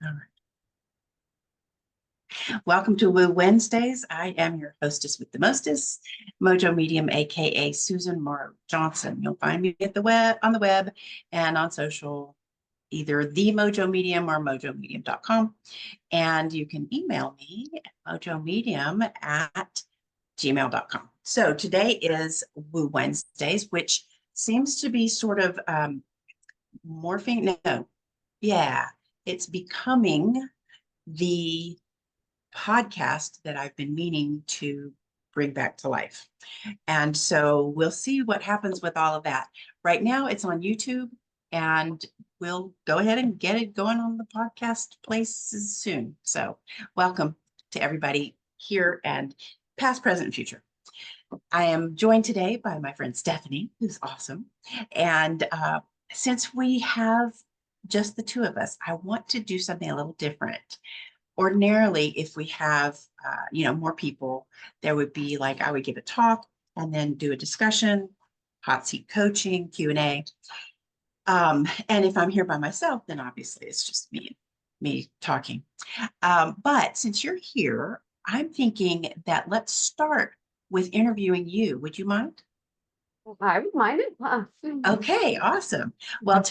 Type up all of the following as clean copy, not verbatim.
All right. Welcome to Woo Wednesdays. I am your hostess with the mostest, Mojo Medium, aka Susan Morrow Johnson. You'll find me at the web on the web and on social, either the Mojo Medium or mojomedium.com. And you can email me at mojomedium@gmail.com. So today is Woo Wednesdays, which seems to be sort of morphing. No, yeah, it's becoming the podcast that I've been meaning to bring back to life. And so we'll see what happens with all of that. Right now, it's on YouTube, and we'll go ahead and get it going on the podcast places soon. So, welcome to everybody here and past, present, and future. I am joined today by my friend Stephanie, who's awesome. And since we have just the two of us, I want to do something a little different. Ordinarily, if we have more people, there would be like I would give a talk and then do a discussion, hot seat coaching, Q&A. And if I'm here by myself, then obviously it's just me talking. But since you're here, I'm thinking that let's start with interviewing you. Would you mind? I would mind it. Okay, awesome. Well,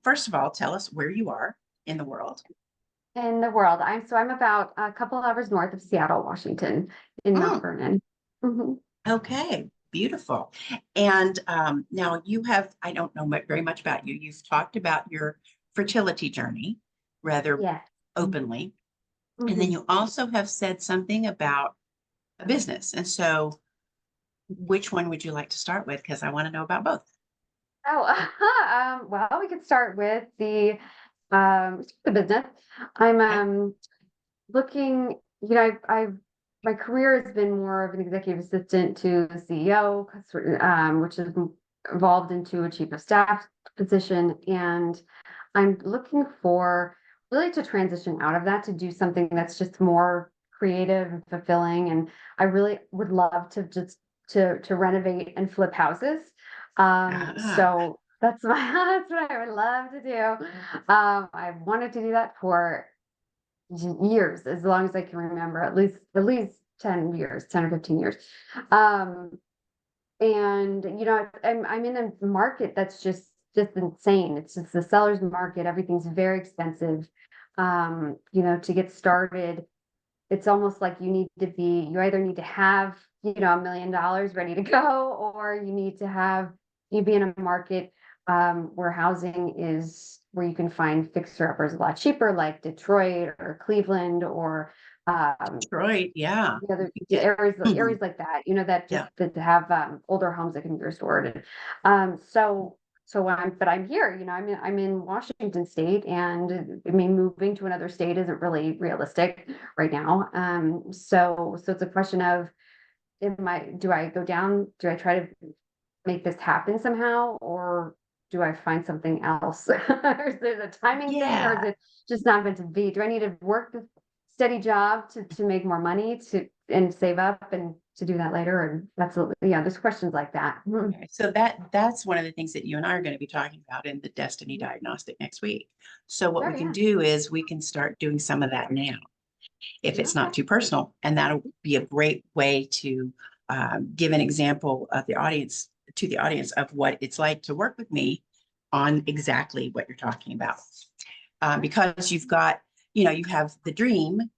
first of all, tell us where you are in the world. In the world. I'm about a couple hours north of Seattle, Washington, in Mount Vernon. Okay, beautiful. And now I don't know very much about you. You've talked about your fertility journey rather openly. And then you also have said something about a business. And so which one would you like to start with? Because I want to know about both. Well, we could start with the business. I'm looking, my career has been more of an executive assistant to the CEO, which has evolved into a chief of staff position. And I'm looking for really to transition out of that to do something that's just more creative and fulfilling. And I really would love to just to renovate and flip houses. So that's that's what I would love to do. I've wanted to do that for years, as long as I can remember, at least 10 years, 10 or 15 years. And I'm in a market that's just insane. It's just the seller's market. Everything's very expensive. To get started, it's almost like you either need to have, $1 million ready to go, or you be in a market where housing is where you can find fixer uppers a lot cheaper, like Detroit or Cleveland or Detroit, yeah. Areas like that, that have older homes that can be restored. I'm here, I'm in Washington State, and I mean, moving to another state isn't really realistic right now. So it's a question of, do I try to make this happen somehow, or do I find something else? Or is there a timing thing, or is it just not meant to be? Do I need to work a steady job to make more money and save up and to do that later? And absolutely, there's questions like that. Okay. So that's one of the things that you and I are going to be talking about in the Destiny Diagnostic next week. So what we can do is we can start doing some of that now, if it's not too personal, and that'll be a great way to give an example of the audience of what it's like to work with me on exactly what you're talking about. Because you've got, you have the dream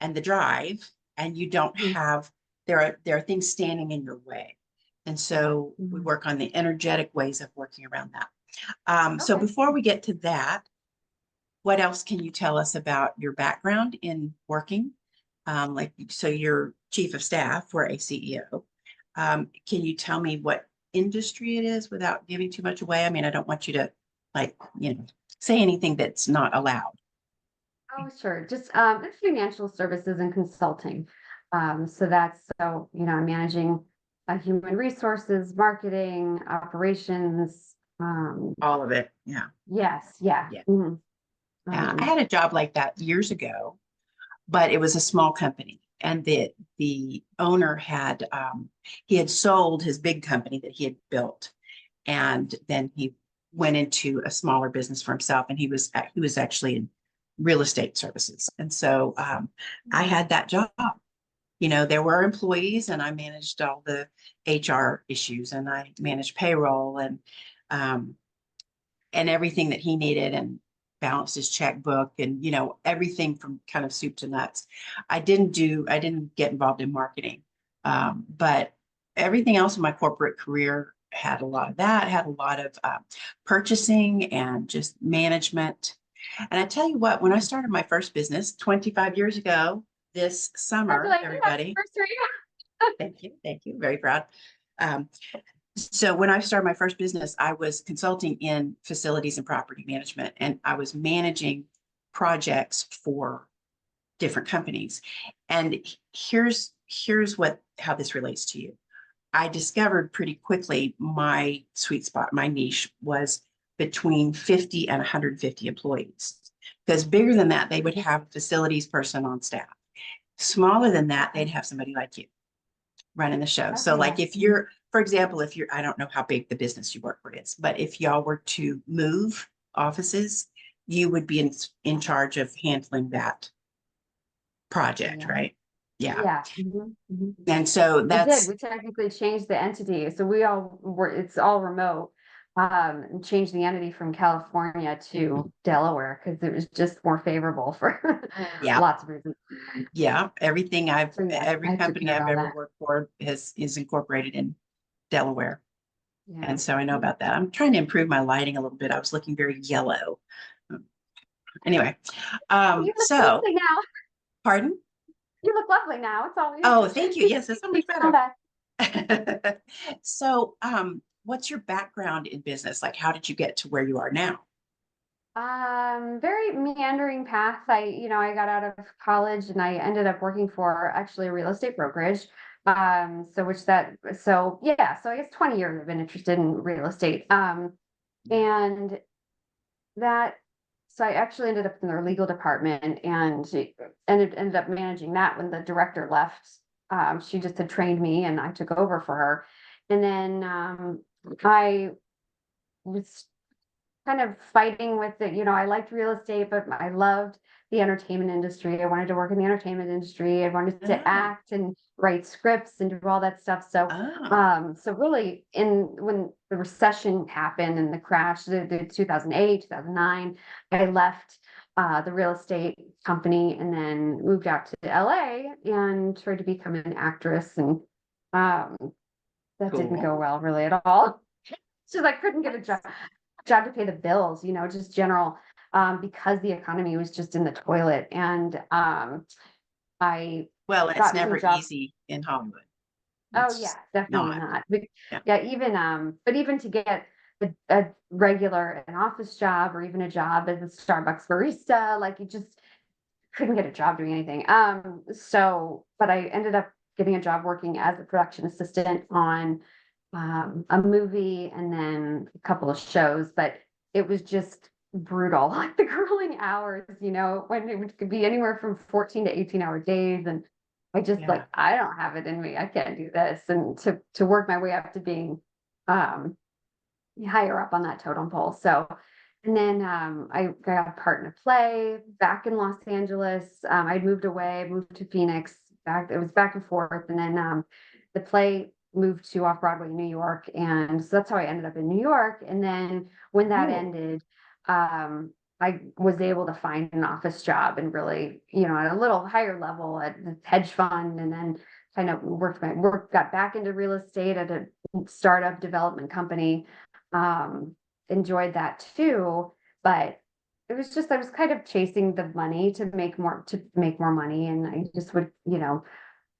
and the drive, and you don't have, there are things standing in your way. And so we work on the energetic ways of working around that. So before we get to that, what else can you tell us about your background in working? So you're chief of staff for a CEO. Can you tell me what industry it is without giving too much away? I mean, I don't want you to say anything that's not allowed. Oh, sure. Just it's financial services and consulting. I'm managing human resources, marketing, operations. All of it. Yeah. Yes. Yeah. Yeah. I had a job like that years ago, but it was a small company, and the owner had he had sold his big company that he had built, and then he went into a smaller business for himself, and he was actually real estate services. And so I had that job. You know, there were employees and I managed all the HR issues and I managed payroll um, and everything that he needed and balanced his checkbook and, you know, everything from kind of soup to nuts. I didn't get involved in marketing. But everything else in my corporate career had a lot of that, had a lot of purchasing and just management. And I tell you what, when I started my first business 25 years ago, this summer, everybody, thank you, very proud. Um, so when I started my first business, I was consulting in facilities and property management, and I was managing projects for different companies. And here's how this relates to you. I discovered pretty quickly my sweet spot, my niche was between 50 and 150 employees. Because bigger than that, they would have a facilities person on staff. Smaller than that, they'd have somebody like you running the show. So like if you're, for example, if you're, I don't know how big the business you work for is, but if y'all were to move offices, you would be in charge of handling that project, right? Yeah. Yeah. And so that's. We technically changed the entity. So it's all remote. And changed the entity from California to Delaware because it was just more favorable for lots of reasons. Yeah. Every company I've ever that. worked for is incorporated in Delaware. Yeah. And so I know about that. I'm trying to improve my lighting a little bit. I was looking very yellow. Anyway, You look so lovely now. Pardon? You look lovely now. It's always. Oh, thank you. Yes, that's so much better. So, what's your background in business? Like, how did you get to where you are now? Very meandering path. I got out of college and I ended up working for actually a real estate brokerage. So I guess 20 years I've been interested in real estate. And that, so I actually ended up in their legal department and ended up managing that when the director left. She just had trained me and I took over for her. And then I was kind of fighting with it. I liked real estate, but I loved the entertainment industry. I wanted to work in the entertainment industry. I wanted to act and write scripts and do all that stuff. So, so really when the recession happened and the crash, the 2008, 2009, I left the real estate company and then moved out to LA and tried to become an actress. And that didn't go well really at all. So I couldn't get a job to pay the bills, just general, because the economy was just in the toilet. And it's never easy in Hollywood. Definitely not. But, even to get a regular an office job or even a job as a Starbucks barista, like you just couldn't get a job doing anything. But I ended up getting a job working as a production assistant on a movie and then a couple of shows, but it was just brutal. Like the grueling hours, when it could be anywhere from 14 to 18-hour days. And I just I don't have it in me. I can't do this. And to work my way up to being higher up on that totem pole. So, and then I got a part in a play back in Los Angeles. I'd moved away, moved to Phoenix. It was back and forth. And then the play moved to off-Broadway in New York. And so that's how I ended up in New York. And then when that ended, I was able to find an office job and really, at a little higher level at the hedge fund, and then kind of got back into real estate at a startup development company. Enjoyed that too, but it was just, I was kind of chasing the money to make more money. And I just would,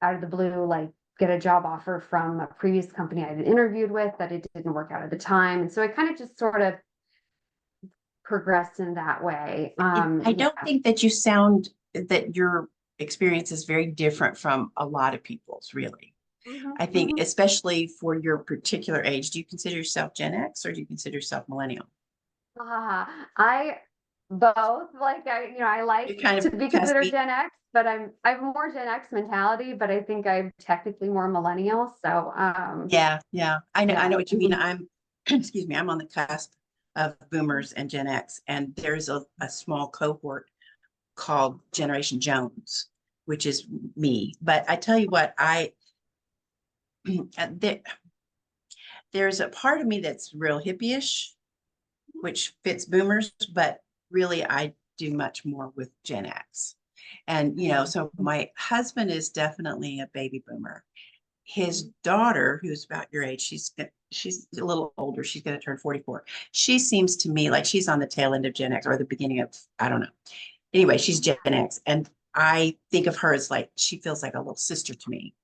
out of the blue, like get a job offer from a previous company I had interviewed with that it didn't work out at the time. And so I kind of just sort of progressed in that way. I don't think that you sound that your experience is very different from a lot of people's, really. I think, especially for your particular age, do you consider yourself Gen X or do you consider yourself millennial? I both. Like I like to be considered Gen X, but I have more Gen X mentality, but I think I'm technically more millennial. So yeah, I know what you mean. I'm excuse me, I'm on the cusp of boomers and Gen X, and there's a small cohort called Generation Jones, which is me. But I tell you what, there, there's a part of me that's real hippie-ish, which fits boomers, but really I do much more with Gen X. And, so my husband is definitely a baby boomer. His daughter, who's about your age, she's a little older. She's going to turn 44. She seems to me like she's on the tail end of Gen X or the beginning of, I don't know. Anyway, she's Gen X. And I think of her as like, she feels like a little sister to me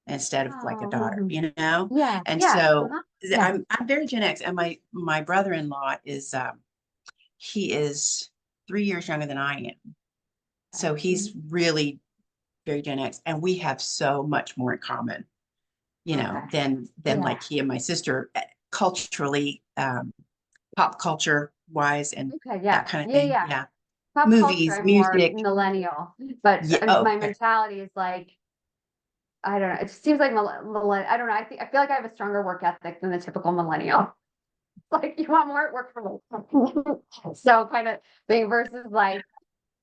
instead of like a daughter, Oh, yeah, And yeah, so yeah. I'm very Gen X. And my brother-in-law is he is 3 years younger than I am. So he's really very Gen X, and we have so much more in common, Okay. than Yeah. like he and my sister culturally, pop culture wise, and Okay. that Yeah. kind of Yeah. thing. Yeah. Yeah, Pop culture, movies, I'm more music. millennial, but Yeah. Oh, my okay. mentality is like, I don't know. It seems like I don't know. I feel like I have a stronger work ethic than the typical millennial. Like you want more work from me. So kind of thing versus like,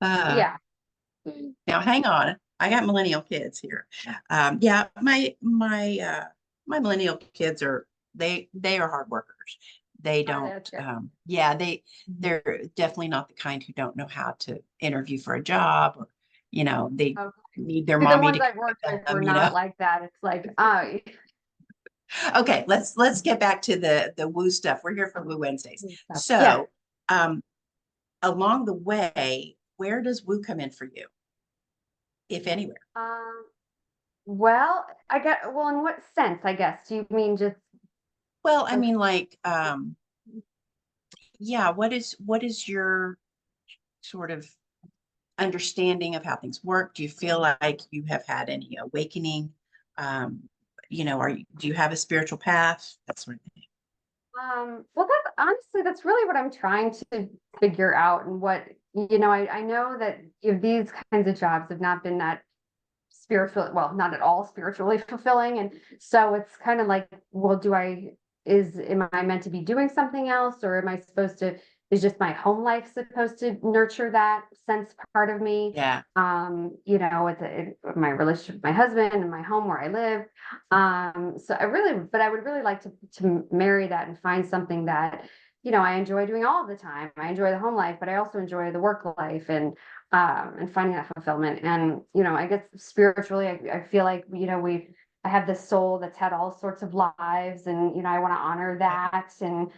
Uh, yeah. Now hang on. I got millennial kids here. Yeah, my millennial kids they are hard workers. They Are don't, they okay? yeah, they're definitely not the kind who don't know how to interview for a job, or, they Okay. need their See, the mommy ones to I've come worked with with were them. not like that. It's like, Okay, let's get back to the woo stuff. We're here for Woo Wednesdays. yeah. So, um, along the way, where does woo come in for you, if anywhere? Um, well, well, in what sense, I guess? Do you mean just Well, I like, mean, like, yeah, what is your sort of understanding of how things work? Do you feel like you have had any awakening? Do you have a spiritual path? That sort of thing. well, that's really what I'm trying to figure out. And I know that these kinds of jobs have not been that spiritual, well, not at all spiritually fulfilling. And so it's kind of like, well, am I meant to be doing something else, or am I supposed to, is just my home life supposed to nurture that sense part of me? Yeah. With my relationship with my husband and my home where I live. But I would really like to marry that and find something that, I enjoy doing all the time. I enjoy the home life, but I also enjoy the work life, and finding that fulfillment. And, I guess spiritually, I feel like, I have this soul that's had all sorts of lives, and, I want to honor that. And,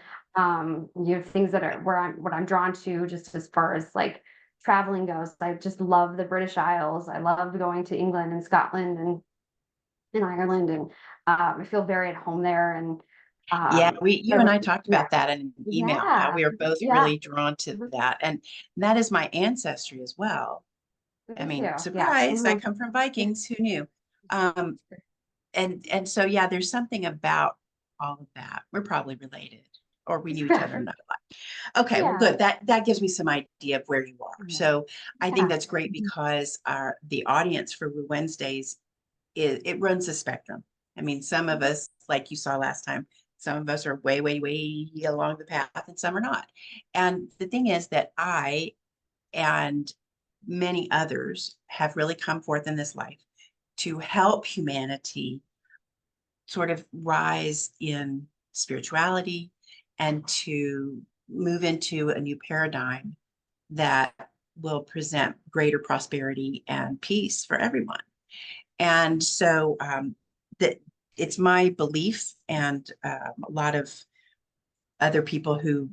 things that are what I'm drawn to, just as far as like traveling goes. I just love the British Isles. I love going to England and Scotland and in Ireland. And, I feel very at home there. And, Yeah, so you and I talked yeah, about that in an email, how yeah, we are both yeah. really drawn to Mhm. that. And that is my ancestry as well. I Me mean, too. Yeah. surprise, I Mhm. come from Vikings, who knew? Um, and so yeah, there's something about all of that. We're probably related, or we knew each other another life. Okay, well, Yeah. good. That gives me some idea of where you are. Yeah. So I think Yeah. that's great because the audience for Woo Wednesdays it runs a spectrum. I mean, some of us, like you saw last time, some of us are way, way, way along the path, and some are not. And the thing is that I and many others have really come forth in this life to help humanity sort of rise in spirituality and to move into a new paradigm that will present greater prosperity and peace for everyone. And so that it's my belief, and a lot of other people who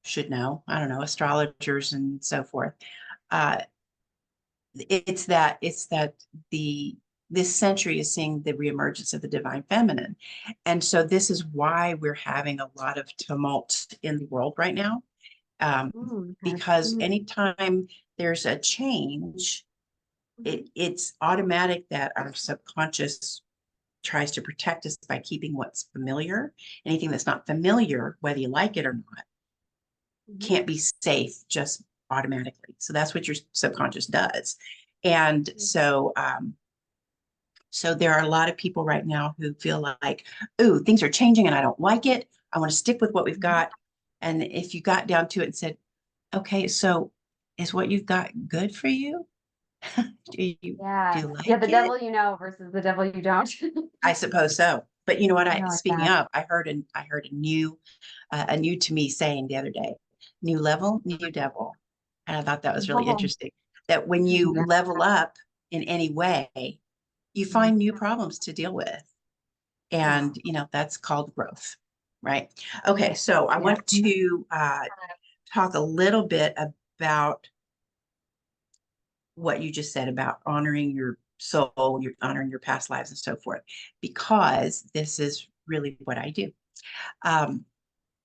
should know, I don't know, astrologers and so forth. Uh, it's that the this century is seeing the reemergence of the divine feminine. And so this is why we're having a lot of tumult in the world right now. Um, Okay. because Mhm. anytime there's a change, Mhm. it's automatic that our subconscious tries to protect us by keeping what's familiar. Anything that's not familiar, whether you like it or not, Mhm. can't be safe just automatically. So that's what your subconscious does. And so there are a lot of people right now who feel like, ooh, things are changing and I don't like it. I want to stick with what we've Mhm. got. And if you got down to it and said, okay, so Is what you've got good for you? Do Yeah. you Yeah, like the it? devil you know versus the devil you don't. I suppose so. But you know what? I like Speaking that. of, I heard a new to me saying the other day, new level, new devil. And I thought that was really Oh, interesting. That when you yeah. level up in any way, you find new problems to deal with. And, you know, that's called growth, right? Okay, so I Yeah. want to talk a little bit about what you just said about honoring your soul, you're honoring your past lives and so forth, because this is really what I do. Um,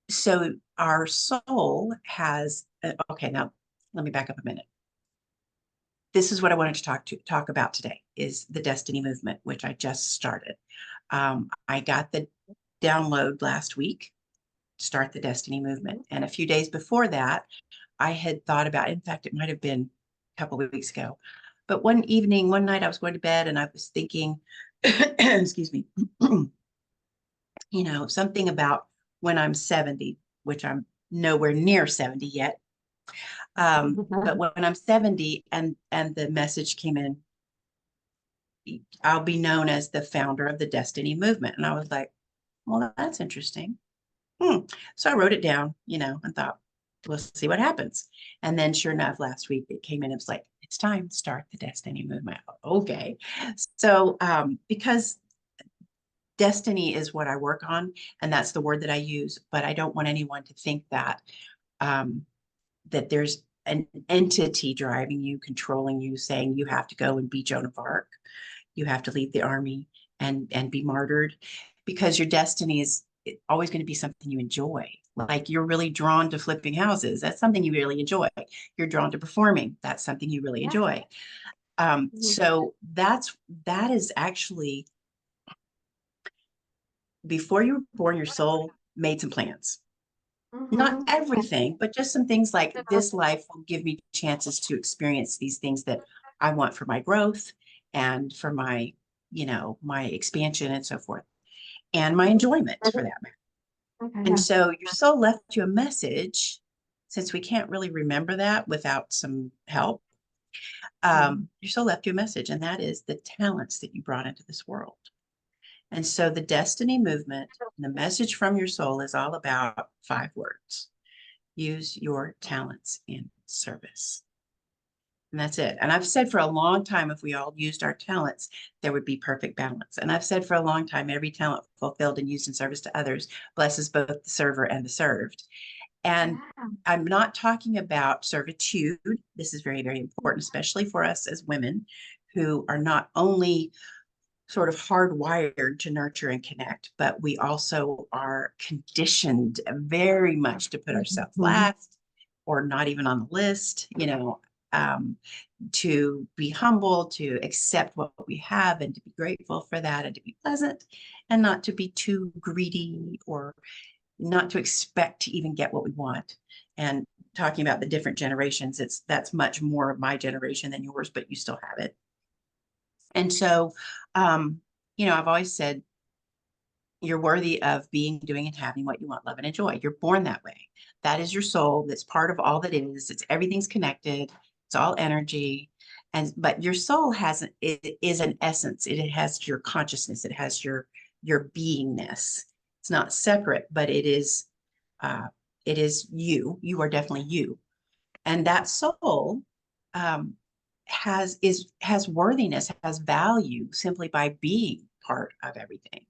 so our soul has, okay, now let me back up a minute. This is what I wanted to talk about today is the destiny movement, which I just started. I got the download last week, start the destiny movement. And a few days before that, I had thought about, in fact, it might have been a couple of weeks ago, but one evening, one night I was going to bed and I was thinking, excuse me, you know, something about when I'm 70, which I'm nowhere near 70 yet. But when I'm 70 and the message came in, I'll be known as the founder of the Destiny movement. And I was like, well, that's interesting. So I wrote it down, you know, and thought, we'll see what happens. And then sure enough, last week it came in, it was like, it's time to start the Destiny movement. Okay. So because destiny is what I work on, and that's the word that I use, but I don't want anyone to think that um, that there's an entity driving you, controlling you, saying you have to go and be Joan of Arc, you have to leave the army and be martyred, because your destiny is always going to be something you enjoy. Like you're really drawn to flipping houses. That's something you really enjoy. You're drawn to performing. That's something you really Yeah. enjoy. Mhm. So that is actually before you were born, your soul made some plans. Not Mhm. everything, but just some things like this life will give me chances to experience these things that I want for my growth and for my, you know, my expansion and so forth, and my enjoyment for that matter. Okay, And yeah. so your soul left you a message, since we can't really remember that without some help. Mhm. Your soul left you a message, and that is the talents that you brought into this world. And so the destiny movement, the message from your soul is all about 5 words: use your talents in service. And that's it. And I've said for a long time, if we all used our talents, there would be perfect balance. And I've said for a long time, every talent fulfilled and used in service to others blesses both the server and the served. And Yeah. I'm not talking about servitude. This is very, very important, especially for us as women who are not only sort of hardwired to nurture and connect, but we also are conditioned very much to put ourselves Mhm. last or not even on the list, you know, um, to be humble, to accept what we have and to be grateful for that and to be pleasant and not to be too greedy or not to expect to even get what we want. And talking about the different generations, that's much more of my generation than yours, but you still have it. And so, um, you know, I've always said you're worthy of being, doing, and having what you want, love, and enjoy. You're born that way. That is your soul. That's part of all that is. It's everything's connected. It's all energy. And but your soul has it is an essence. It has your consciousness. It has your beingness. It's not separate, but uh, it is you. You are definitely you. And that soul um, has worthiness, has value simply by being part of everything.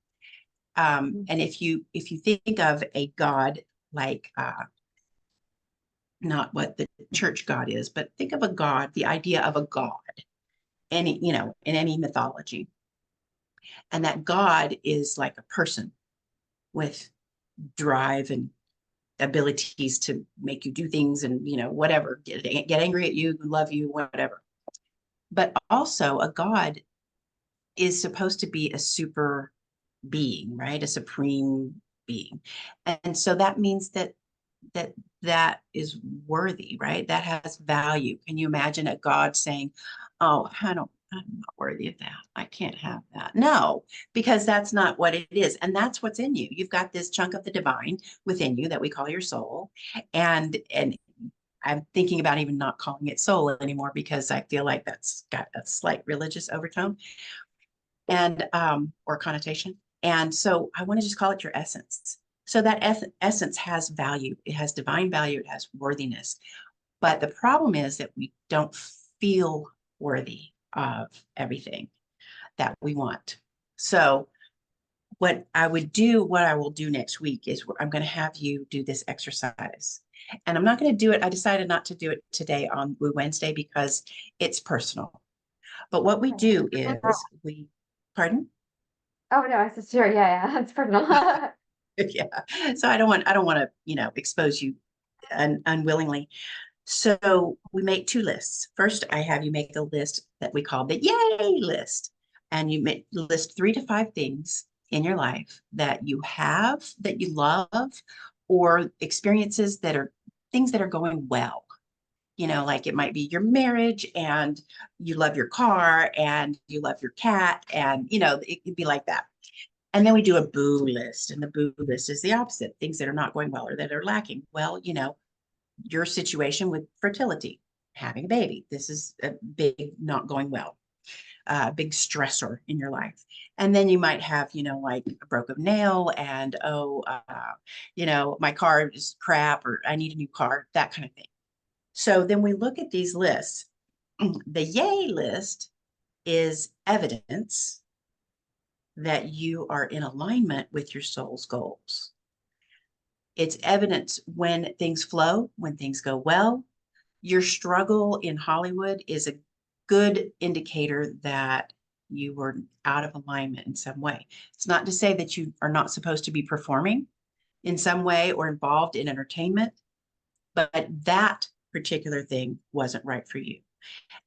And if you think of a God like not what the church God is, but think of a God, the idea of a God, any you know, in any mythology, and that God is like a person with drive and abilities to make you do things and you know whatever, get angry at you, love you, whatever. But also a God is supposed to be a super being, right? A supreme being. And so that means that that is worthy, right? That has value. Can you imagine a God saying, "Oh, I'm not worthy of that. I can't have that." No, because that's not what it is. And that's what's in you. You've got this chunk of the divine within you that we call your soul. And I'm thinking about even not calling it soul anymore because I feel like that's got a slight religious overtone and or connotation. And so I want to just call it your essence. So that essence has value. It has divine value. It has worthiness. But the problem is that we don't feel worthy of everything that we want. So what I will do next week is I'm going to have you do this exercise. And I'm not going to do it. I decided not to do it today on Woo Wednesday because it's personal. But what we do is pardon? Oh no, I said sure, yeah, it's personal. Yeah. So I don't want to, expose you unwillingly. So we make two lists. First, I have you make a list that we call the yay list. And you list 3 to 5 things in your life that you have, that you love, or experiences that are things that are going well. Like it might be your marriage and you love your car and you love your cat and, it could be like that. And then we do a boo list, and the boo list is the opposite, things that are not going well or that are lacking. Well, your situation with fertility, having a baby. This is a big not going well, big stressor in your life. And then you might have, like a broken nail and, my car is crap or I need a new car, that kind of thing. So then we look at these lists. The yay list is evidence that you are in alignment with your soul's goals. It's evidence when things flow, when things go well. Your struggle in Hollywood is a good indicator that you were out of alignment in some way. It's not to say that you are not supposed to be performing in some way or involved in entertainment, but that particular thing wasn't right for you.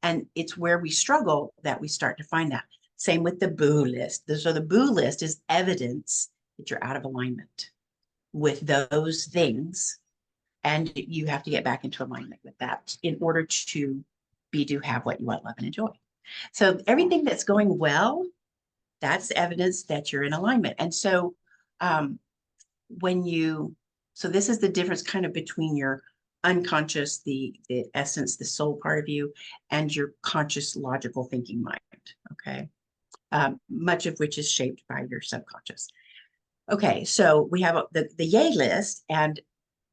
And it's where we struggle that we start to find that. Same with the boo list. So the boo list is evidence that you're out of alignment with those things. And you have to get back into alignment with that in order to have what you want, love, and enjoy. So everything that's going well, that's evidence that you're in alignment. And so so this is the difference kind of between your unconscious, the essence, the soul part of you, and your conscious, logical thinking mind. Okay. Much of which is shaped by your subconscious. Okay, so we have the yay list, and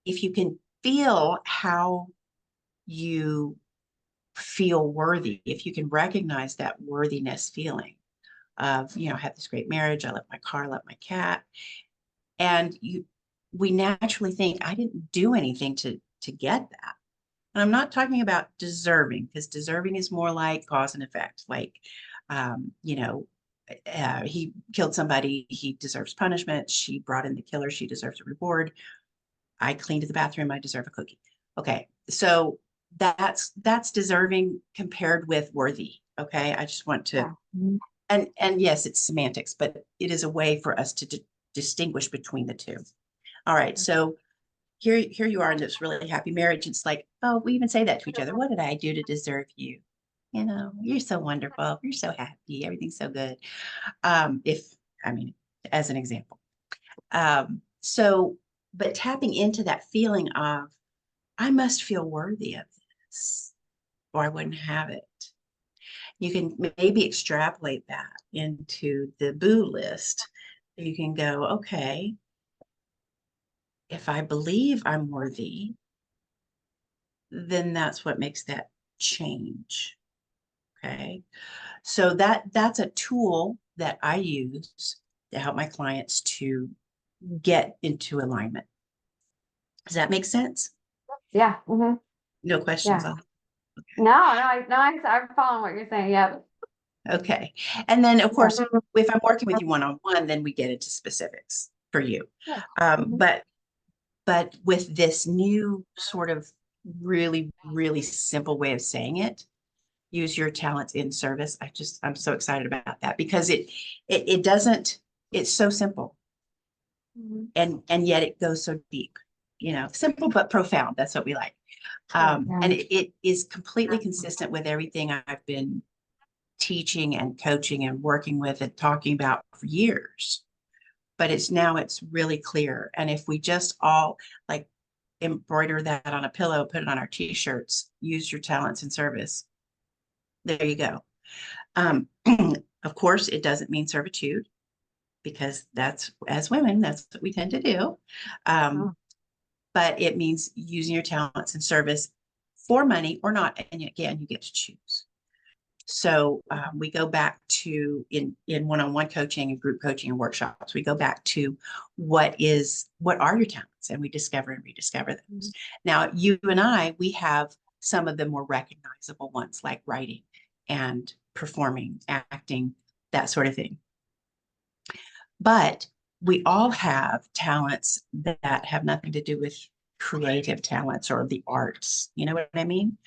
if you can feel how you feel worthy, if you can recognize that worthiness feeling of, I have this great marriage, I love my car, I love my cat, and we naturally think, I didn't do anything to get that. And I'm not talking about deserving, because deserving is more like cause and effect. Like, he killed somebody, he deserves punishment. She brought in the killer, she deserves a reward. I cleaned the bathroom, I deserve a cookie. Okay, so that's deserving compared with worthy. Okay, I just want to, and yes, it's semantics, but it is a way for us to distinguish between the two. All right, so here you are in this really happy marriage. It's like, oh, we even say that to each other. What did I do to deserve you? You're so wonderful. You're so happy. Everything's so good. As an example. But tapping into that feeling of, I must feel worthy of this, or I wouldn't have it. You can maybe extrapolate that into the boo list. You can go, okay, if I believe I'm worthy, then that's what makes that change. Okay. So that's a tool that I use to help my clients to get into alignment. Does that make sense? Yeah. No questions Yeah. on No, I'm following what you're saying. Yeah. Okay. And then, of course, Yeah. if I'm working with you one-on-one, then we get into specifics for you. Yeah. But with this new sort of really, really simple way of saying it, use your talents in service. I'm so excited about that because it doesn't, it's so simple. And yet it goes so deep, simple but profound. That's what we like. And it is completely consistent with everything I've been teaching and coaching and working with and talking about for years. But it's really clear. And if we just all, like, embroider that on a pillow, put it on our t-shirts, use your talents in service. There you go. Of course, it doesn't mean servitude, because that's, as women, that's what we tend to do. Oh. But it means using your talents in service for money or not. And again, you get to choose. So we go back to in one-on-one coaching and group coaching and workshops, we go back to what are your talents, and we discover and rediscover those. Now, you and I, we have some of the more recognizable ones, like writing and performing, acting, that sort of thing. But we all have talents that have nothing to do with creative talents or the arts. You know what I mean?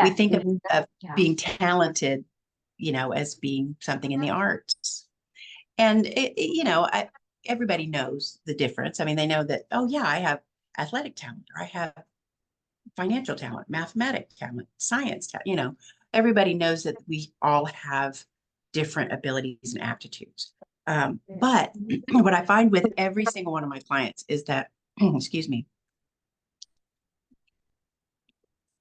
We think of Yeah. being talented, as being something in the arts. And, everybody knows the difference. I mean, they know that, oh, yeah, I have athletic talent, or I have financial talent, mathematic talent, science talent. Everybody knows that we all have different abilities and aptitudes. But what I find with every single one of my clients is that, excuse me,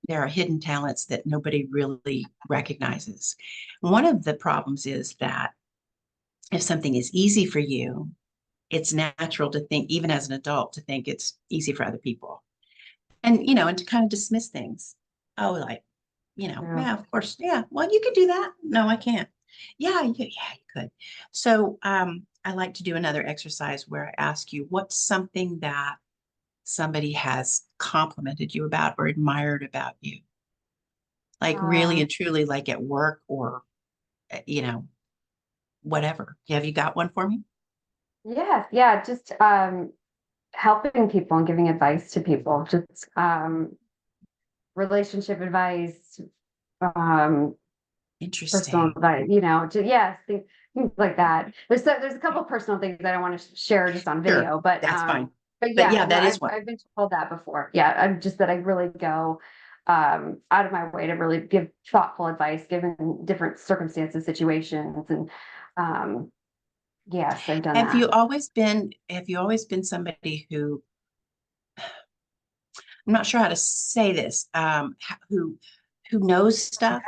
there are hidden talents that nobody really recognizes. One of the problems is that if something is easy for you, it's natural to think, even as an adult, to think it's easy for other people. And, and to kind of dismiss things. Oh, like, yeah, of course. Yeah. Well, you could do that. No, I can't. Yeah, you could. So I like to do another exercise where I ask you, what's something that somebody has complimented you about or admired about you? Like really and truly, like at work or, whatever. Have you got one for me? Yeah, just helping people and giving advice to people, just relationship advice, um personal Interesting. advice, yes, things like that. There's a couple of personal things that I want to share just on Sure, video, but that's fine. but But yeah, yeah, no, that is I've one. I've been told that before. Yeah, I'm just that I really go out of my way to really give thoughtful advice given different circumstances, situations, and yes, I've done that. Have you always been somebody who, I'm not sure how to say this, who knows stuff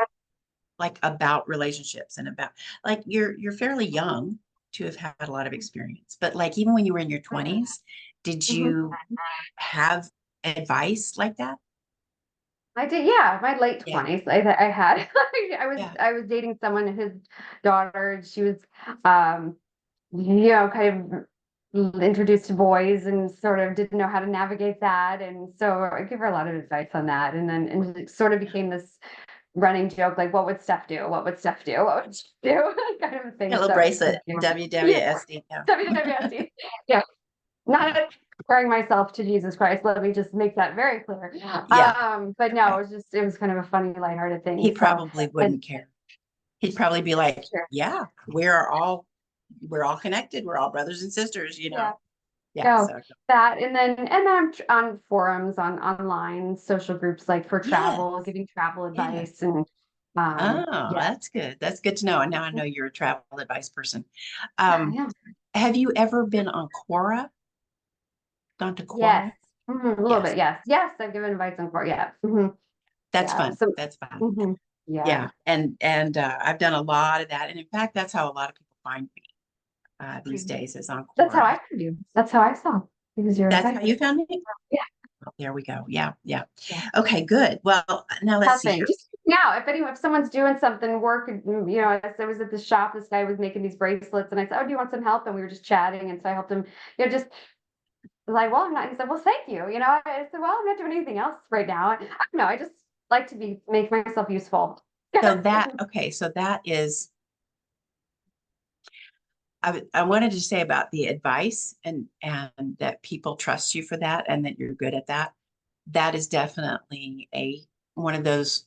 like about relationships and about, like, you're fairly young to have had a lot of experience, but like even when you were in your 20s, did Mhm. you have advice like that? I did, yeah, my late Yeah, 20s. I had I was yeah. I was dating someone, his daughter, and she was kind of introduced to boys and sort of didn't know how to navigate that. And so I give her a lot of advice on that. And it sort of became this running joke, like, what would Steph do? What would Steph do? What would she do? Kind of a A thing. little So bracelet, yeah, WWSD. Yeah, WWSD. Yeah. Not comparing myself to Jesus Christ. Let me just make that very clear. yeah. But no, Right. it was kind of a funny, lighthearted thing. He So, probably and wouldn't care. He'd probably be like, sure. yeah, we're all connected. We're all brothers and sisters. Yeah. Yeah. Oh, So that, and then I'm on forums, on online social groups, like for yes, travel, giving travel yes. advice, and Oh, yeah, that's good. That's good to know. And now I know you're a travel advice person. yeah, Um, yeah. have you ever been on Quora? Gone to Yes, Quora? a little Yes. bit. Yes, I've given advice on court. Yeah, That's yeah. fun. So, That's fun. yeah, Yeah. And I've done a lot of that. And in fact, that's how a lot of people find me these days, is on that's how Quora. I found you. That's how I saw. Because your That's how advice. you found me? Yeah, There we go. Yeah. Yeah. yeah. Okay, good. Well, now let's see Nothing. here. Just now, if someone's doing something, work, I was at the shop, this guy was making these bracelets, and I said, "Oh, do you want some help?" And we were just chatting, and so I helped him. Just like, well, I'm not. He said, "Well, thank you." I said, "Well, I'm not doing anything else right now. I don't know. I just like to make myself useful." So that is, I wanted to say about the advice and that people trust you for that and that you're good at that. That is definitely one of those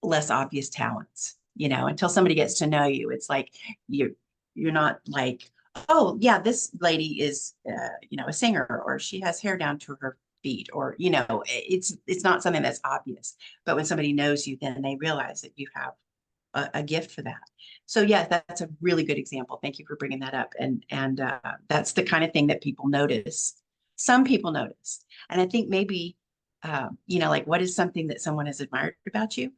less obvious talents, until somebody gets to know you. It's like you're not like, oh yeah, this lady is a singer, or she has hair down to her feet, or it's not something that's obvious. But when somebody knows you, then they realize that you have a gift for that. So yeah, that's a really good example. Thank you for bringing that up. And that's the kind of thing that people notice. Some people notice, and I think maybe like what is something that someone has admired about you?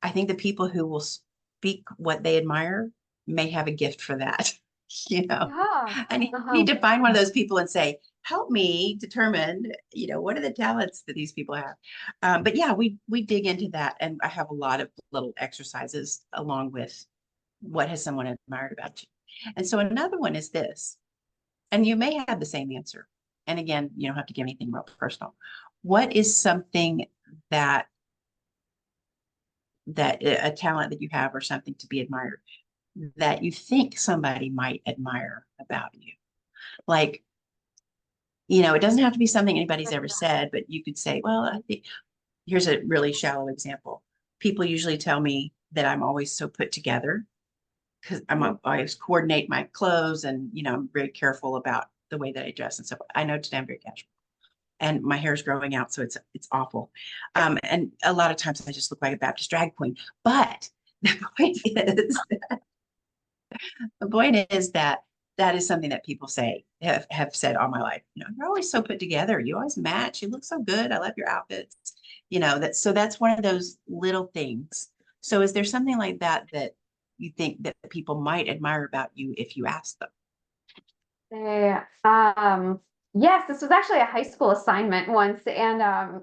I think the people who will speak what they admire may have a gift for that. Yeah. I Uh-huh. need to find one of those people and say, help me determine, what are the talents that these people have? But yeah, we dig into that, and I have a lot of little exercises along with what has someone admired about you. And so another one is this, and you may have the same answer. And again, you don't have to give anything real personal. What is something that a talent that you have or something to be admired that you think somebody might admire about you? Like, it doesn't have to be something anybody's ever said, but you could say, well, I think here's a really shallow example. People usually tell me that I'm always so put together because I always coordinate my clothes, and I'm very careful about the way that I dress and stuff. I know today I'm very casual, and my hair is growing out, so it's awful. And a lot of times I just look like a Baptist drag queen. But the point is, the point is that that is something that people have said all my life. You're always so put together. You always match. You look so good. I love your outfits. That's one of those little things. So is there something like that that you think that people might admire about you if you ask them? They, yes, this was actually a high school assignment once, and a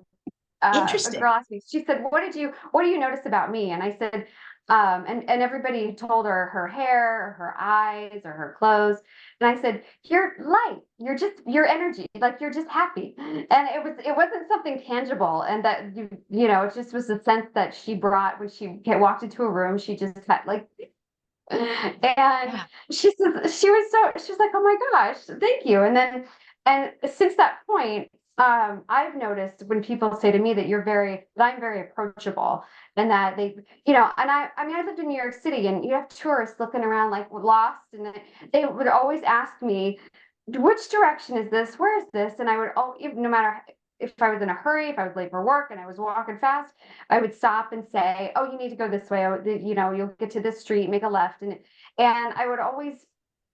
Interesting. girl asked me, she said, what do you notice about me? And I said, and everybody told her her hair, or her eyes, or her clothes. And I said, you're light, your energy, like you're just happy. And it wasn't something tangible. And that, it just was the sense that she brought when she walked into a room, she just had like, and Yeah. she was like, oh my gosh, thank you. And since that point, I've noticed when people say to me that I'm very approachable, and that I mean, I lived in New York City, and you have tourists looking around like lost, and they would always ask me, which direction is this? Where is this? And I would, no matter if I was in a hurry, if I was late for work and I was walking fast, I would stop and say, "Oh, you need to go this way. Oh, you'll get to this street, make a left." And I would always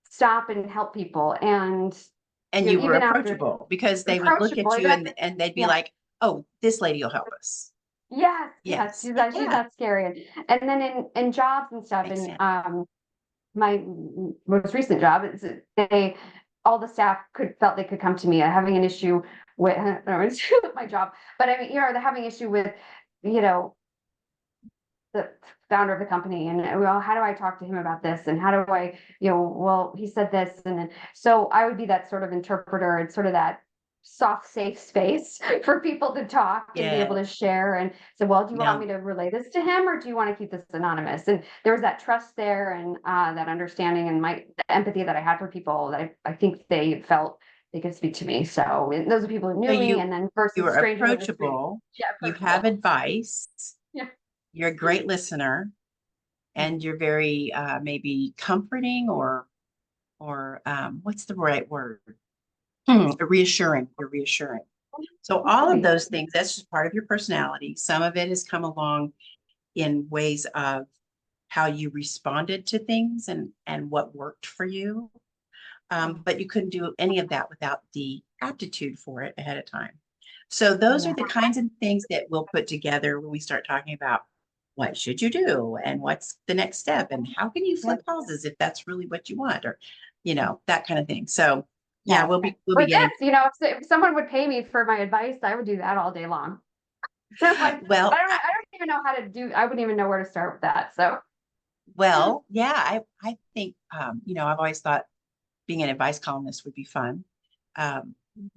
stop and help people. And And you were even after approachable because they would look approachable, at you even and after, they'd be yeah, like, oh, this lady will help us. yes, yes, Yes. she's Yeah. not scary. And then in jobs and stuff, Makes and sense. my most recent job, all the staff felt they could come to me having an issue with, I don't know, it's with my job, but I mean, they're having issue with, you know, the founder of the company, and well, how do I talk to him about this, and how do I, well, he said this, and then so I would be that sort of interpreter and sort of that soft, safe space for people to talk and be able Yeah. to share and say, well, do you want Yeah. me to relay this to him, or do you want to keep this anonymous? And there was that trust there, and that understanding, and the empathy that I had for people that I think they felt they could speak to me. So and those are people who So knew me, and then you versus are strangers on the street. approachable. Yeah, You have approachable. advice. Yeah. You're a great listener, and you're very maybe comforting or what's the right word? Reassuring. You're reassuring. So all of Maybe. those things, that's just part of your personality. Some of it has come along in ways of how you responded to things and what worked for you. But you couldn't do any of that without the aptitude for it ahead of time. So those are Yeah. the kinds of things that we'll put together when we start talking about what should you do and what's the next step and how can you Yeah. flip houses if that's really what you want, or that kind of thing. So yeah, Yeah. we'll be But getting yes, if someone would pay me for my advice, I would do that all day long. Like, I well. don't even know how to do, I wouldn't even know where to start with that. So Well, yeah, I think I've always thought being an advice columnist would be fun.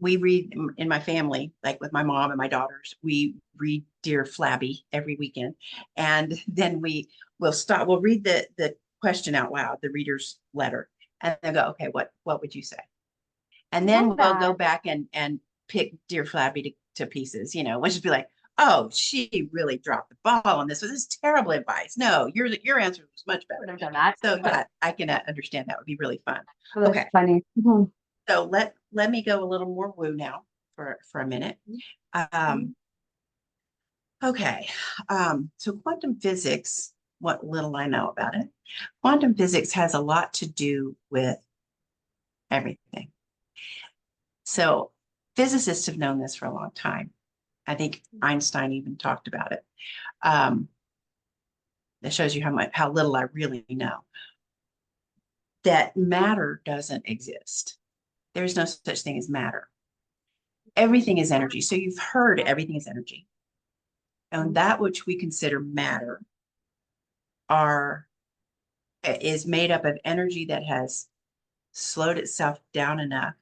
We read in my family, like with my mom and my daughters, we read Dear Flabby every weekend, and then we'll read the question out loud, the reader's letter, and then go, okay, what would you say? And I then love we'll go that. back and pick Dear Flabby to pieces, we'll just be like, oh, she really dropped the ball on this. This is terrible advice. No, your answer was much I would better. have done that. So yeah, I can understand that would be really fun. Oh, that's Okay, funny. Mhm. so let me go a little more woo now for a minute. Um, okay, so quantum physics, what little I know about it, quantum physics has a lot to do with everything. So physicists have known this for a long time. I think Einstein even talked about it. That shows you how little I really know. That matter doesn't exist. There's no such thing as matter. Everything is energy. So you've heard everything is energy. And that which we consider matter is made up of energy that has slowed itself down enough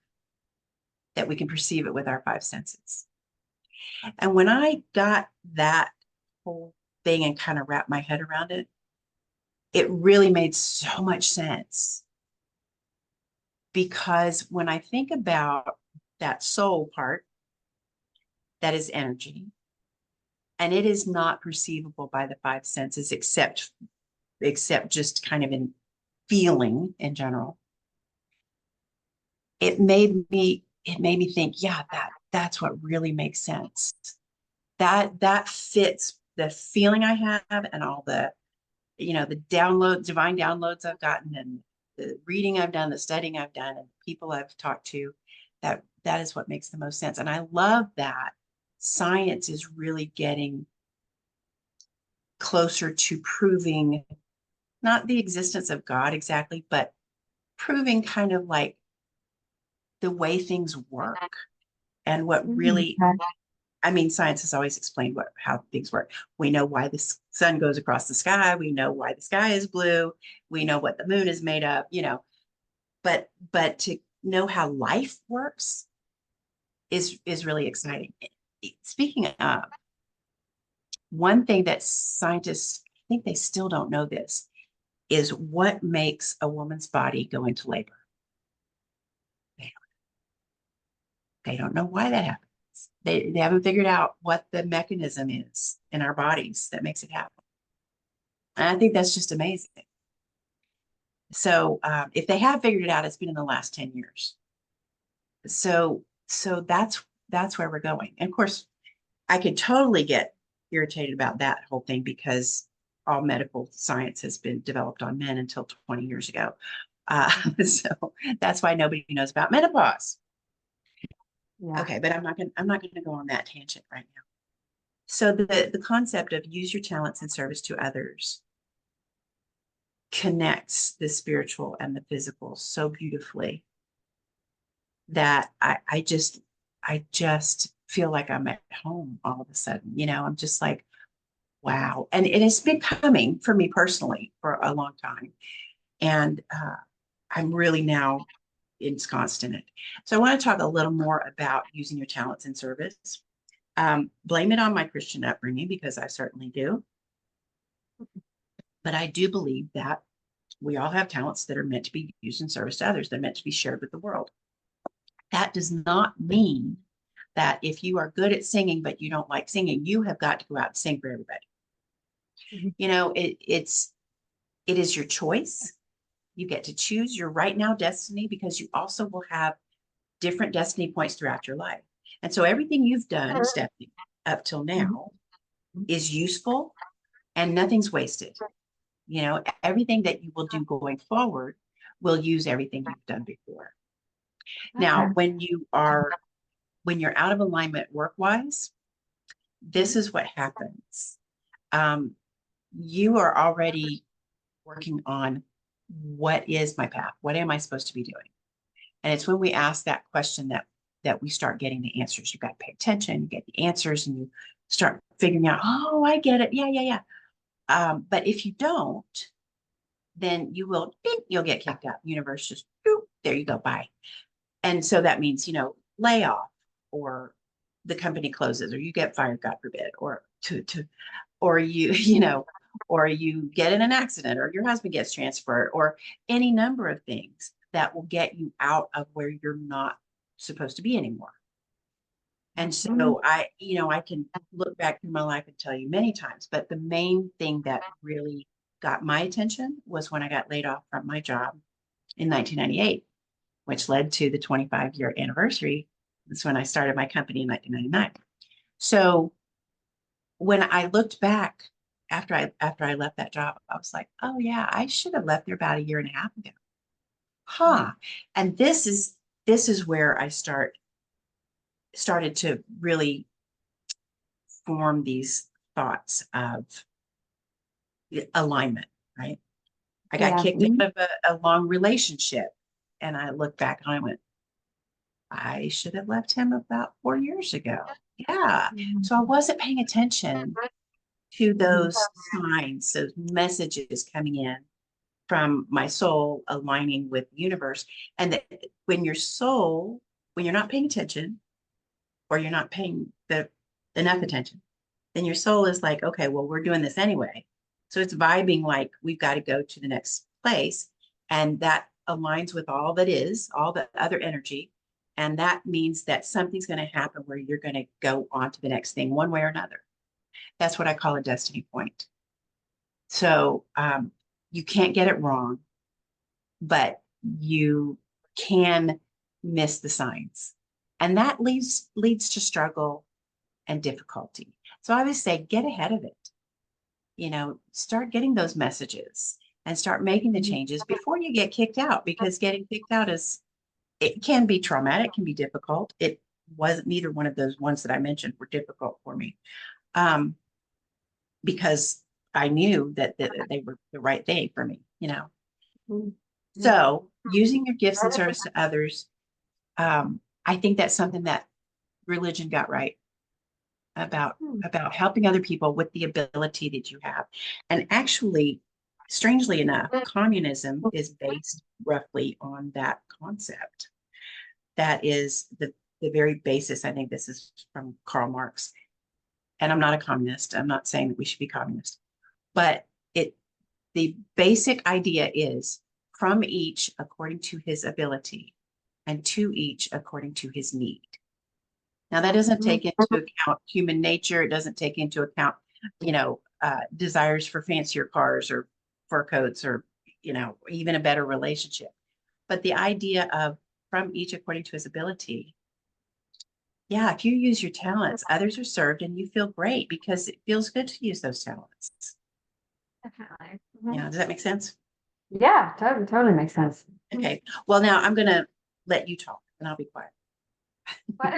that we can perceive it with our five senses. And when I got that whole thing and kind of wrapped my head around it, it really made so much sense. Because when I think about that soul part, that is energy, and it is not perceivable by the five senses except just kind of in feeling in general. It made me think, yeah, that's what really makes sense. That fits the feeling I have and all the, the divine downloads I've gotten, and the reading I've done, the studying I've done, and people I've talked to, that is what makes the most sense. And I love that science is really getting closer to proving not the existence of God exactly, but proving kind of like the way things work and what really, I mean, science has always explained how things work. We know why the sun goes across the sky. We know why the sky is blue. We know what the moon is made of, but to know how life works is really exciting. Speaking of, one thing that scientists, I think they still don't know this, is what makes a woman's body go into labor. They don't know why that happens. They haven't figured out what the mechanism is in our bodies that makes it happen. And I think that's just amazing. So if they have figured it out, it's been in the last 10 years. So that's where we're going. And of course, I could totally get irritated about that whole thing because all medical science has been developed on men until 20 years ago. So that's why nobody knows about menopause. Yeah. Okay, but I'm not gonna go on that tangent right now. So the concept of use your talents in service to others connects the spiritual and the physical so beautifully that I just feel like I'm at home all of a sudden. I'm just like, wow. And it has been coming for me personally for a long time. And I'm really now ensconced in it. So I want to talk a little more about using your talents in service. Blame it on my Christian upbringing, because I certainly do. But I do believe that we all have talents that are meant to be used in service to others. They're meant to be shared with the world. That does not mean that if you are good at singing, but you don't like singing, you have got to go out and sing for everybody. It is your choice. You get to choose your right now destiny, because you also will have different destiny points throughout your life. And so everything you've done, Stephanie, up till now is useful and nothing's wasted. Everything that you will do going forward will use everything you've done before. Now, when you're out of alignment work-wise, this is what happens. You are already working on, what is my path? What am I supposed to be doing? And it's when we ask that question that we start getting the answers. You've got to pay attention, you get the answers, and you start figuring out, oh, I get it. Yeah. But if you don't, then you'll get kicked out. Universe just, boop, there you go, bye. And so that means, layoff, or the company closes, or you get fired, God forbid, or or or you get in an accident, or your husband gets transferred, or any number of things that will get you out of where you're not supposed to be anymore. And so I can look back through my life and tell you many times, but the main thing that really got my attention was when I got laid off from my job in 1998, which led to the 25-year anniversary. That's when I started my company in 1999. So when I looked back after I left that job, I was like, oh yeah, I should have left there about a year and a half ago. And this is where I started to really form these thoughts of alignment, right? I got Yeah. kicked out of a long relationship, and I look back and I went, I should have left him about 4 years ago. Yeah. Mhm. So I wasn't paying attention to Mhm. those signs, those messages coming in from my soul aligning with the universe. And that when your soul, when you're not paying attention or you're not paying enough attention, then your soul is like, okay, well, we're doing this anyway. So it's vibing like we've got to go to the next place. And that aligns with all that is, all the other energy. And that means that something's going to happen where you're going to go on to the next thing one way or another. That's what I call a destiny point. So you can't get it wrong, but you can miss the signs. And that leads to struggle and difficulty. So I would say get ahead of it. Start getting those messages and start making the changes before you get kicked out, because getting kicked out it can be traumatic, can be difficult. It wasn't neither one of those ones that I mentioned were difficult for me. Because I knew that they were the right thing for me. Mhm. So using your gifts and service to others, I think that's something that religion got right about Mhm. about helping other people with the ability that you have. And actually, strangely enough, communism is based roughly on that concept. That is the very basis. I think this is from Karl Marx. And I'm not a communist. I'm not saying that we should be communist, but the basic idea is from each according to his ability and to each according to his need. Now, that doesn't take into account human nature. It doesn't take into account, desires for fancier cars or fur coats or, even a better relationship. But the idea of from each according to his ability, yeah, if you use your talents, others are served and you feel great because it feels good to use those talents. Definitely. Yeah, does that make sense? Yeah, totally makes sense. Okay. Well, now I'm going to let you talk and I'll be quiet. What,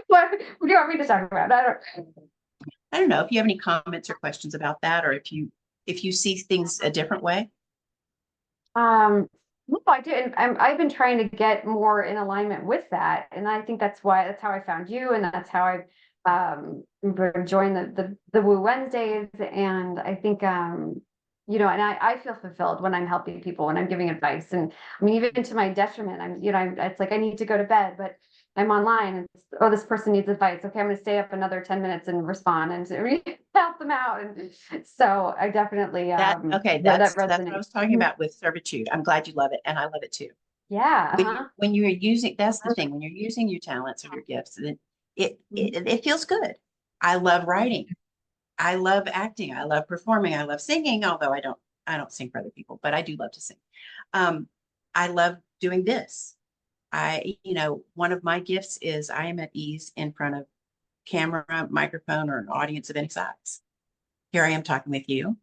what do you want me to talk about? I don't know if you have any comments or questions about that, or if you see things a different way. No, I do. And I've been trying to get more in alignment with that. And I think that's how I found you. And that's how I joined the Woo Wednesdays. And I think, and I feel fulfilled when I'm helping people, when I'm giving advice. And I mean, even to my detriment, it's like I need to go to bed, but I'm online and oh, this person needs advice. Okay, I'm going to stay up another 10 minutes and respond and help them out. And so I definitely Okay, that that's what I resonates. was talking about with servitude. I'm glad you love it, and I love it too. Yeah. When you're using, that's the thing, when you're using your talents or your gifts, then it feels good. I love writing. I love acting. I love performing. I love singing, although I don't sing for other people, but I do love to sing. I love doing this. One of my gifts is I am at ease in front of camera, microphone, or an audience of any size. Here I am talking with you,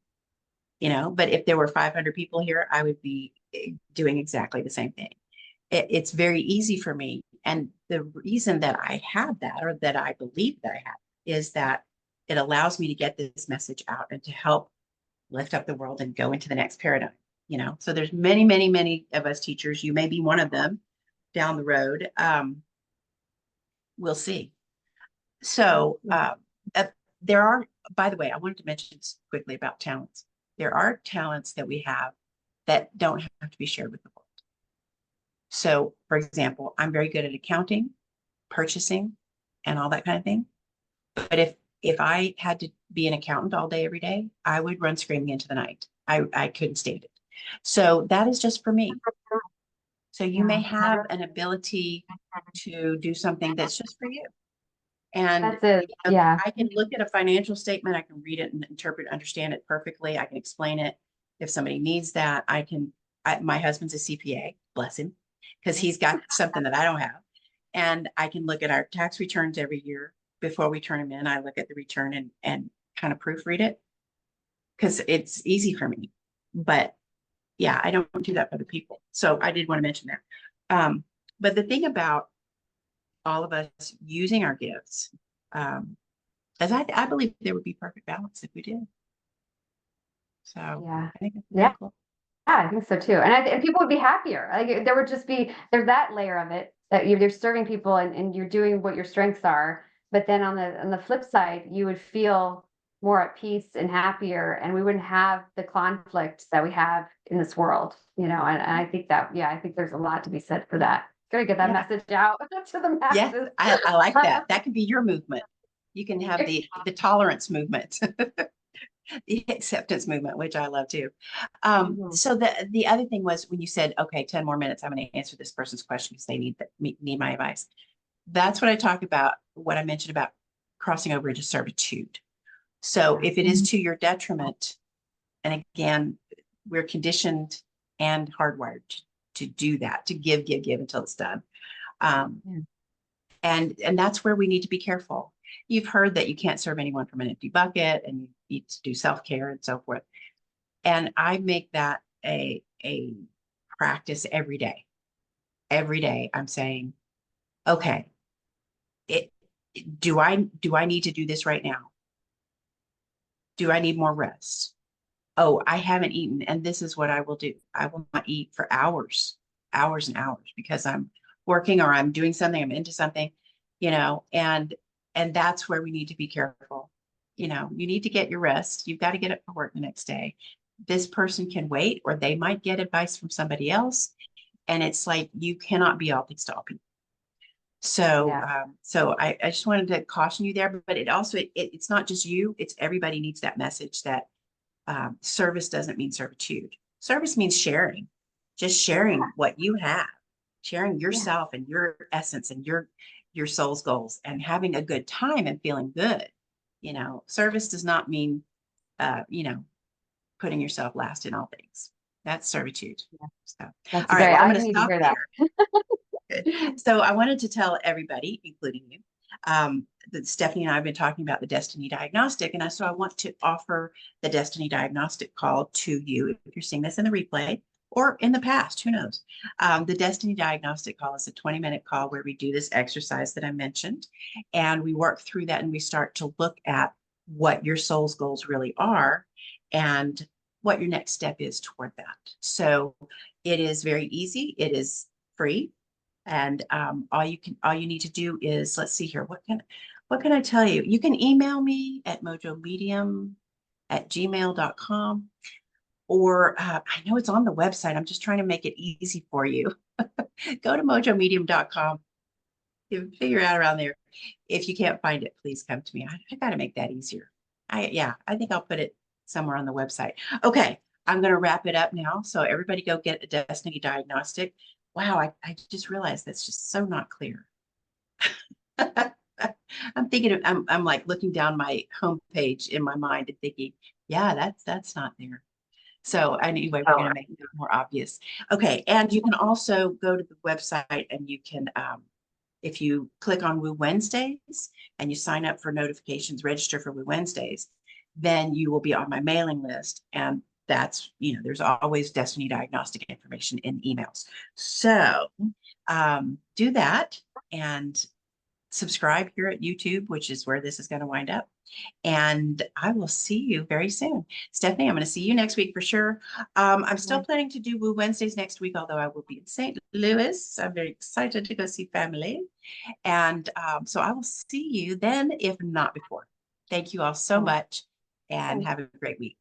but if there were 500 people here, I would be doing exactly the same thing. It's very easy for me. And the reason that I have that, or that I believe that I have, is that it allows me to get this message out and to help lift up the world and go into the next paradigm. So there's many, many, many of us teachers. You may be one of them down the road. We'll see. So there are, by the way, I wanted to mention quickly about talents. There are talents that we have that don't have to be shared with the world. So, for example, I'm very good at accounting, purchasing, and all that kind of thing. But if I had to be an accountant all day, every day, I would run screaming into the night. I couldn't stand it. So that is just for me. So you may have an ability to do something that's just for you. And That's it. Yeah. I can look at a financial statement, I can read it and interpret, understand it perfectly. I can explain it. If somebody needs that, my husband's a CPA, bless him, because he's got something that I don't have. And I can look at our tax returns every year before we turn them in. I look at the return and kind of proofread it because it's easy for me. But yeah, I don't do that for other people. So I did want to mention that. But the thing about all of us using our gifts, As I believe there would be perfect balance if we did. So Yeah. I think it's Yeah. very cool. Yeah, I think so too. And people would be happier. Like there would just be there's that layer of it that you're serving people and you're doing what your strengths are. But then on the flip side, you would feel more at peace and happier, and we wouldn't have the conflict that we have in this world, and I think that, yeah, I think there's a lot to be said for that. Gotta get that Yeah. message out to the Yeah, masses. I like that. That could be your movement. You can have the tolerance movement, the acceptance movement, which I love too. Mhm. So the other thing was when you said, okay, 10 more minutes, I'm going to answer this person's question because they need my advice. That's what I talk about, what I mentioned about crossing over into servitude. So if it is to your detriment, and again, we're conditioned and hardwired to do that, to give until it's done. Um, Yeah. and that's where we need to be careful. You've heard that you can't serve anyone from an empty bucket, and you need to do self-care and so forth. And I make that a practice every day. Every day I'm saying, okay, it do I need to do this right now? Do I need more rest? Oh, I haven't eaten, and this is what I will do. I will not eat for hours, hours and hours because I'm working or I'm doing something, I'm into something, and that's where we need to be careful. You need to get your rest. You've got to get up for work the next day. This person can wait, or they might get advice from somebody else. And it's like you cannot be all things to all people. So, Yeah. I just wanted to caution you there, but it's not just you, it's everybody needs that message that service doesn't mean servitude. Service means sharing, just sharing what you have, sharing Yeah. yourself and your essence and your soul's goals and having a good time and feeling good. Service does not mean, putting yourself last in all things. That's servitude. Yeah. So, That's all right, great. well, I'm I going to need to stop hear that. there. So I wanted to tell everybody, including you, that Stephanie and I have been talking about the Destiny Diagnostic. And so I want to offer the Destiny Diagnostic call to you if you're seeing this in the replay or in the past, who knows. The Destiny Diagnostic call is a 20-minute call where we do this exercise that I mentioned. And we work through that and we start to look at what your soul's goals really are and what your next step is toward that. So it is very easy. It is free. And all you need to do is, let's see here, what can I tell you? You can email me at mojomedium@gmail.com, or I know it's on the website. I'm just trying to make it easy for you. Go to mojomedium.com. You figure out around there. If you can't find it, please come to me. I got to make that easier. I think I'll put it somewhere on the website. Okay, I'm going to wrap it up now. So everybody go get a Destiny Diagnostic. Wow, I just realized that's just so not clear. I'm like looking down my homepage in my mind and thinking, yeah, that's not there. So anyway, we're going to make it more obvious. Okay, and you can also go to the website and you can, if you click on Woo Wednesdays and you sign up for notifications, register for Woo Wednesdays, then you will be on my mailing list. And that's, there's always Destiny Diagnostic information in emails. So do that and subscribe here at YouTube, which is where this is going to wind up. And I will see you very soon. Stephanie, I'm going to see you next week for sure. I'm still planning to do Woo Wednesdays next week, although I will be in St. Louis. I'm very excited to go see family. And so I will see you then, if not before. Thank you all so much and have a great week.